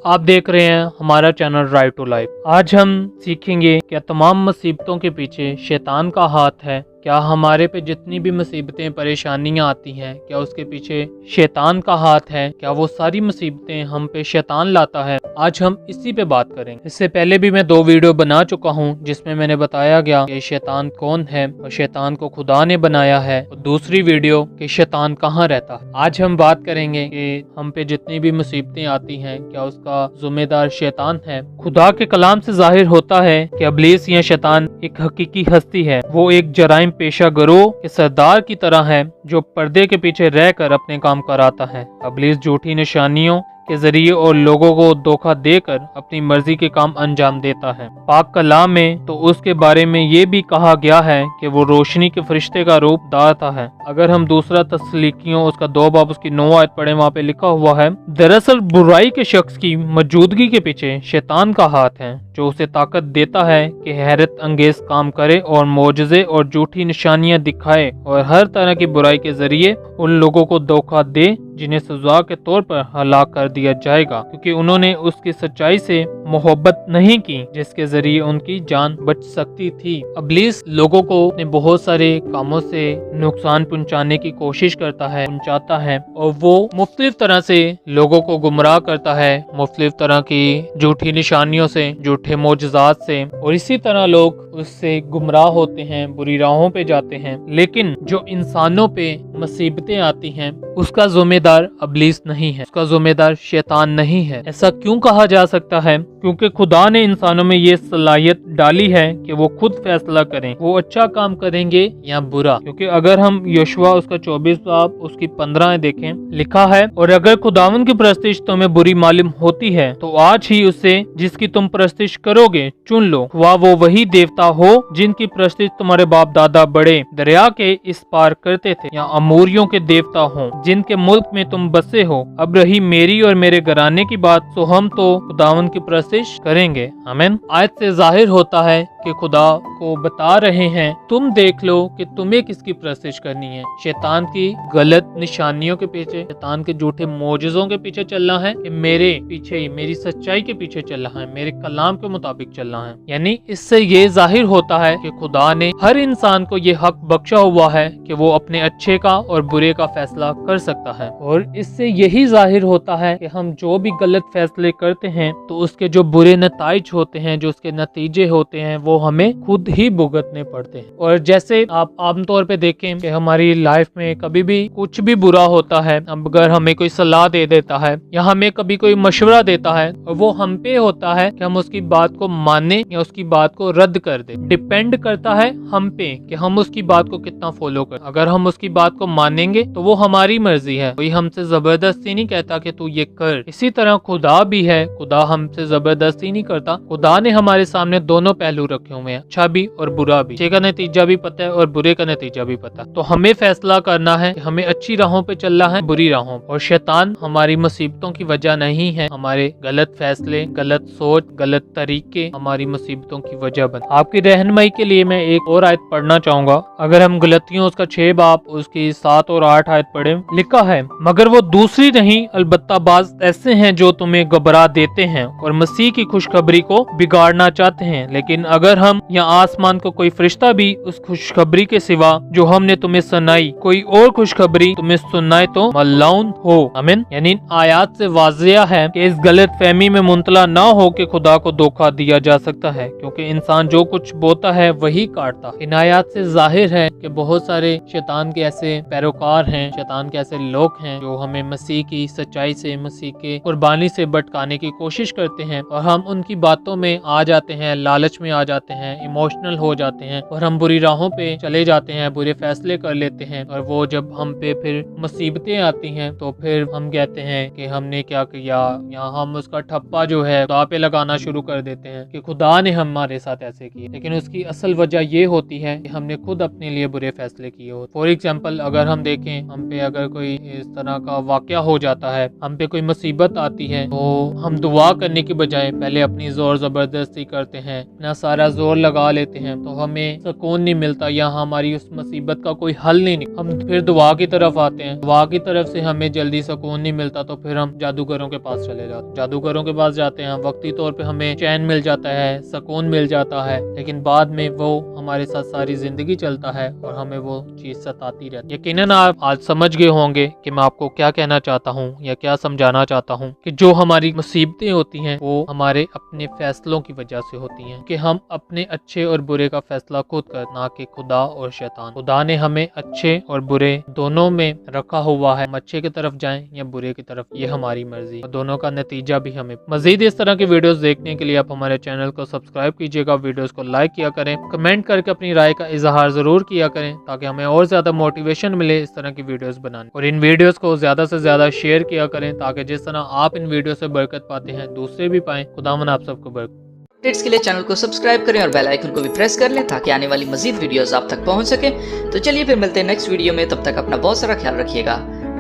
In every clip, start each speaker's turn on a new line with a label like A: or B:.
A: आप देख रहे हैं हमारा चैनल राइट टू लाइफ। आज हम सीखेंगे क्या तमाम मुसीबतों के पीछे शैतान का हाथ है। क्या हमारे पे जितनी भी मुसीबतें परेशानियां आती हैं क्या उसके पीछे शैतान का हाथ है। क्या वो सारी मुसीबतें हम पे शैतान लाता है। आज हम इसी पे बात करेंगे। इससे पहले भी मैं 2 वीडियो बना चुका हूँ जिसमें मैंने बताया गया कि शैतान कौन है और शैतान को खुदा ने बनाया है, और दूसरी वीडियो कि शैतान कहाँ रहता है। आज हम बात करेंगे कि हम पे जितनी भी मुसीबतें आती हैं क्या उसका जिम्मेदार शैतान है। खुदा के कलाम से जाहिर होता है कि इब्लीस या शैतान एक हकीकी हस्ती है। वो एक जराइम पेशा गिरोह के सरदार की तरह है जो पर्दे के पीछे रहकर अपने काम कराता है। इब्लीस झूठी निशानियों के जरिए और लोगों को धोखा देकर अपनी मर्जी के काम अंजाम देता है। पाक कलाम में तो उसके बारे में ये भी कहा गया है कि वो रोशनी के फरिश्ते का रूप धारता है। अगर हम दूसरा तस्लीकियों उसका 2 बाब उसकी 9 आयत पढ़े, वहाँ पे लिखा हुआ है, दरअसल बुराई के शख्स की मौजूदगी के पीछे शैतान का हाथ है जो उसे ताकत देता है कि हैरत अंगेज काम करे और मोजज़े और झूठी निशानियां दिखाए और हर तरह की बुराई के जरिए उन लोगों को धोखा दे जिन्हें सजा के तौर पर हलाक कर दिया जाएगा, क्योंकि उन्होंने उसकी सच्चाई से मोहब्बत नहीं की जिसके जरिए उनकी जान बच सकती थी। इब्लीस लोगों को अपने बहुत सारे कामों से नुकसान पहुंचाने की कोशिश करता है, पहुंचाता है, और वो मुख्तलिफ तरह से लोगों को गुमराह करता है, मुख्तलिफ तरह की झूठी निशानियों से, झूठे मोजज़ात से, और इसी तरह लोग उससे गुमराह होते हैं, बुरी राहों पे जाते हैं। लेकिन जो इंसानों पे मुसीबतें आती हैं उसका जिम्मेदार इब्लीस नहीं है, उसका जिम्मेदार शैतान नहीं है। ऐसा क्यों कहा जा सकता है? क्योंकि खुदा ने इंसानों में ये सलाहियत डाली है कि वो खुद फैसला करें वो अच्छा काम करेंगे या बुरा। क्योंकि अगर हम यशवा उसका 24 बाब उसकी 15 देखें, लिखा है, और अगर खुदावन की परस्तिश तुम्हें बुरी मालूम होती है तो आज ही उससे जिसकी तुम परस्तिश करोगे चुन लो, वो वही देवता हो जिनकी परस्तिश तुम्हारे बाप दादा बड़े दरिया के इस पार करते थे, या अमोरियों के देवता हो जिनके मुल्क में तुम बसे हो। अब रही मेरी और मेरे घराने की बात, तो हम तो खुदावन की परस्तिश करेंगे। आमीन। आयत से जाहिर होता है कि खुदा को बता रहे हैं तुम देख लो कि तुम्हें किसकी परस्तिश करनी है। शैतान की गलत निशानियों के पीछे, शैतान के झूठे मोजज़ों के पीछे चलना है कि मेरे पीछे ही, मेरी सच्चाई के पीछे चलना है, मेरे कलाम के मुताबिक चलना है। यानी इससे ये जाहिर होता है कि खुदा ने हर इंसान को ये हक बख्शा हुआ है कि वो अपने अच्छे का और बुरे का फैसला कर सकता है, और इससे यही जाहिर होता है कि हम जो भी गलत फैसले करते हैं तो उसके जो बुरे नताइज होते हैं, जो उसके नतीजे होते हैं, वो हमें खुद ही भुगतने पड़ते हैं। और जैसे आप आमतौर पे देखें कि हमारी लाइफ में कभी भी कुछ भी बुरा होता है, अगर हमें कोई सलाह दे देता है या हमें कभी कोई मशवरा देता है, और वो हम पे होता है कि हम उसकी बात को माने या उसकी बात को रद्द कर दे। डिपेंड करता है हम पे कि हम उसकी बात को कितना फॉलो कर। अगर हम उसकी बात को मानेंगे तो वो हमारी मर्जी है, कोई हमसे जबरदस्ती नहीं कहता कि तू ये कर। इसी तरह खुदा भी है, खुदा हमसे जबरदस्ती नहीं करता। खुदा ने हमारे सामने दोनों पहलू रखे हुए हैं, अच्छा भी और बुरा भी। अच्छे का नतीजा भी पता है और बुरे का नतीजा भी पता है। तो हमें फैसला करना है कि हमें अच्छी राहों पे चलना है, बुरी राहों। और शैतान हमारी मुसीबतों की वजह नहीं है, हमारे गलत फैसले, गलत सोच, गलत तरीके हमारी मुसीबतों की वजह बन। आपकी रहनुमाई के लिए मैं एक और आयत पढ़ना चाहूंगा। अगर हम गलतियों उसका 6 बाब उसकी 7 और 8 आयत पढ़े, लिखा है, मगर वो दूसरी नहीं अलबत्ता बाज ऐसे हैं जो तुम्हें घबरा देते हैं और मसीह की खुशखबरी को बिगाड़ना चाहते हैं। लेकिन अगर हम या आसमान को कोई फरिश्ता भी उस खुशखबरी के सिवा जो हमने तुम्हें सुनाई कोई और खुशखबरी तुम्हें सुनाए तो मल्लाउन हो। आमीन। यानी आयात से वाज़िया है कि इस गलत फहमी में मुंतला ना हो कि खुदा को धोखा दिया जा सकता है, क्योंकि इंसान जो कुछ बोता है वही काटता। इन आयात से जाहिर है कि बहुत सारे शैतान के ऐसे पैरोकार हैं, शैतान के ऐसे लोग हैं जो हमें मसीह की सच्चाई से, मसीह के कुर्बानी से भटकाने की कोशिश करते हैं, और हम उनकी बातों में आ जाते हैं, लालच में आ जाते हैं, इमोशनल हो जाते हैं, और हम बुरी राहों पे चले जाते हैं, बुरे फैसले कर लेते हैं। और वो जब हम पे फिर मुसीबतें आती हैं तो फिर हम कहते हैं कि हमने क्या किया, या हम उसका ठप्पा जो है खुदा पे लगाना शुरू कर देते हैं कि खुदा ने हमारे साथ ऐसे किए। लेकिन उसकी असल वजह ये होती है कि हमने खुद अपने लिए बुरे फैसले किए हो। फॉर एग्जाम्पल अगर हम देखें, हम पे अगर कोई इस तरह का वाकया हो जाता है, हम पे कोई मुसीबत आती है, तो हम दुआ करने की बजाय पहले अपनी जोर जबरदस्ती करते हैं, अपना सारा सारा जोर लगा लेते हैं तो हमें सुकून नहीं मिलता या हमारी उस मुसीबत का कोई हल नहीं, हम फिर दुआ की तरफ आते हैं। दुआ की तरफ से हमें जल्दी सुकून नहीं मिलता तो फिर हम जादूगरों के पास चले जाते हैं। जादूगरों के पास जाते हैं, वक्ती तौर पे हमें चैन मिल जाता है, सुकून मिल जाता है, लेकिन बाद में वो हमारे साथ सारी जिंदगी चलता है और हमें वो चीज सताती रहती है। यकीनन आप आज समझ गए होंगे कि मैं आपको क्या कहना चाहता हूँ या क्या समझाना चाहता हूँ कि जो हमारी मुसीबतें होती हैं वो हमारे अपने फैसलों की वजह से होती हैं, कि हम अपने अच्छे और बुरे का फैसला खुद कर, ना कि खुदा और शैतान। खुदा ने हमें अच्छे और बुरे दोनों में रखा हुआ है, हम अच्छे की तरफ जाएं या बुरे की तरफ, ये हमारी मर्जी, और दोनों का नतीजा भी हमें। मजीद इस तरह की वीडियोस देखने के लिए आप हमारे चैनल को सब्सक्राइब कीजिएगा, वीडियोस को लाइक किया करें, कमेंट करके अपनी राय का इजहार जरूर किया करें ताकि हमें और ज्यादा मोटिवेशन मिले इस तरह की वीडियोस बनाने। और इन वीडियोस को ज्यादा से ज्यादा शेयर किया करें ताकि जिस तरह आप इन वीडियो से बरकत पाते हैं दूसरे भी पाएं। खुदावन आप सबको बरकत।
B: अपडेट्स के लिए चैनल को सब्सक्राइब करें और बेल आइकन को भी प्रेस कर लें ताकि आने वाली मजीद वीडियोस आप तक पहुंच सके। तो चलिए फिर मिलते हैं नेक्स्ट वीडियो में, तब तक अपना बहुत सारा ख्याल रखिएगा।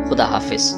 B: खुदा हाफिज।